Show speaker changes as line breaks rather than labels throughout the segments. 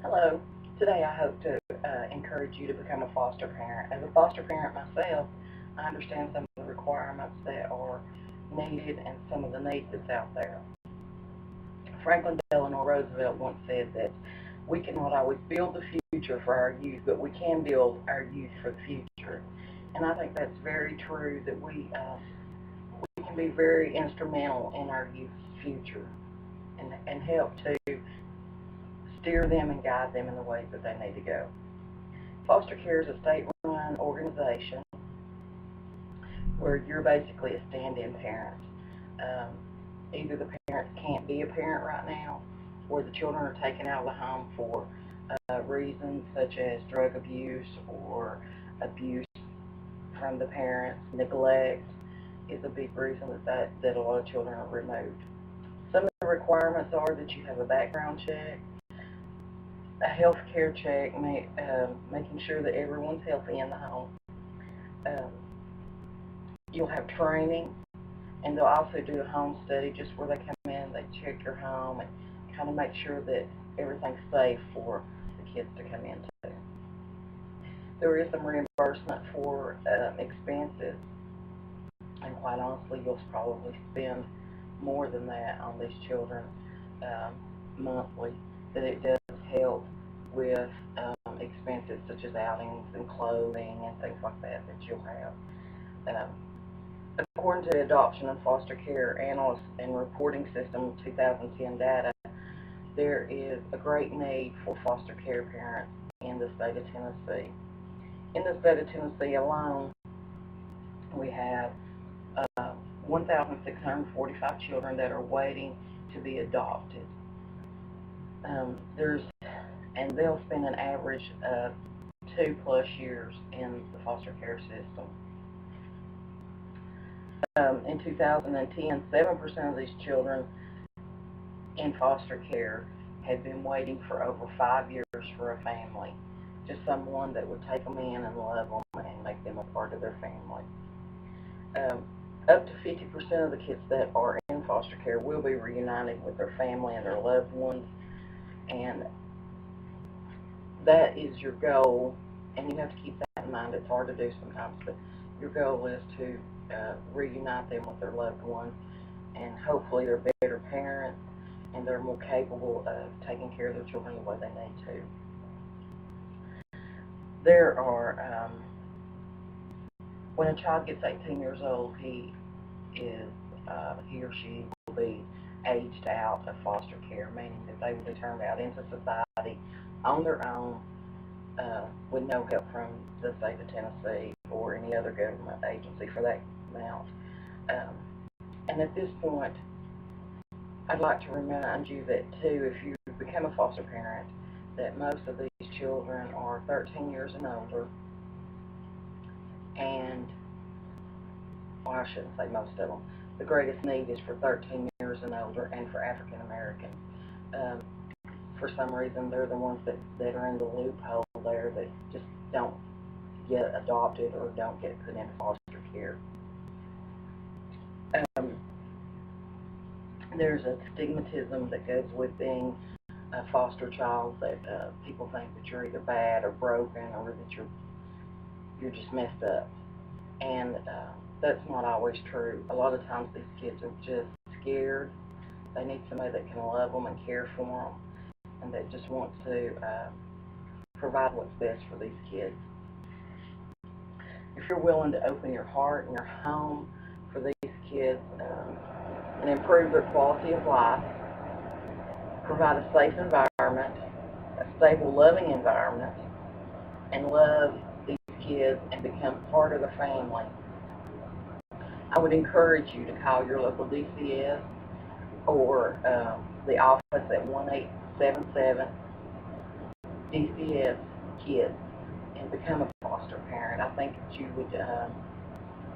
Hello. Today I hope to encourage you to become a foster parent. As a foster parent myself, I understand some of the requirements that are needed and some of the needs that's out there. Franklin Delano Roosevelt once said that we cannot always build the future for our youth, but we can build our youth for the future. And I think that's very true, that we can be very instrumental in our youth's future and help to steer them and guide them in the ways that they need to go. Foster care is a state-run organization where you're basically a stand-in parent. Either the parents can't be a parent right now, or the children are taken out of the home for reasons such as drug abuse or abuse from the parents. Neglect is a big reason that a lot of children are removed. Some of the requirements are that you have a background check, a health care check, making sure that everyone's healthy in the home. You'll have training, and they'll also do a home study just where they come in, they check your home and kind of make sure that everything's safe for the kids to come into. There is some reimbursement for expenses, and quite honestly, you'll probably spend more than that on these children monthly, that it does help with expenses such as outings and clothing and things like that you'll have. According to the Adoption and Foster Care Analyst and Reporting System 2010 data, there is a great need for foster care parents in the state of Tennessee. In the state of Tennessee alone, we have 1,645 children that are waiting to be adopted. And they'll spend an average of 2+ years in the foster care system. In 2010, 7% of these children in foster care had been waiting for over 5 years for a family, just someone that would take them in and love them and make them a part of their family. Up to 50% of the kids that are in foster care will be reunited with their family and their loved ones, and that is your goal, and you have to keep that in mind. It's hard to do sometimes, but your goal is to reunite them with their loved ones, and hopefully they're better parents and they're more capable of taking care of their children the way they need to. There are, when a child gets 18 years old, he or she will be aged out of foster care, meaning that they will be turned out into society on their own, with no help from the state of Tennessee or any other government agency for that amount. And at this point, I'd like to remind you that too, if you become a foster parent, that most of these children are 13 years and older, and, well, I shouldn't say most of them. The greatest need is for 13 years and older and for African Americans. For some reason, they're the ones that are in the loophole there, that just don't get adopted or don't get put into foster care. There's a stigmatism that goes with being a foster child, that people think that you're either bad or broken, or that you're just messed up. And that's not always true. A lot of times these kids are just scared. They need somebody that can love them and care for them, and that just wants to provide what's best for these kids. If you're willing to open your heart and your home for these kids and improve their quality of life, provide a safe environment, a stable, loving environment, and love these kids and become part of the family, I would encourage you to call your local DCS or the office at 1877 DCS Kids and become a foster parent. I think that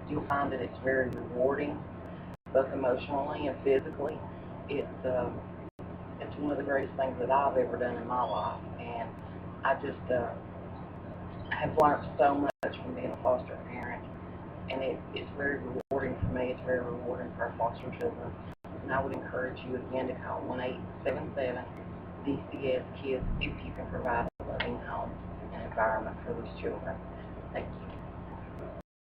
you'll find that it's very rewarding, both emotionally and physically. It's one of the greatest things that I've ever done in my life, and I just have learned so much from being a foster parent, and it's very rewarding for me. It's very rewarding for our foster children, and I would encourage you again to call 1877 VCS kids if you can provide a loving home and environment for these children. Thank you.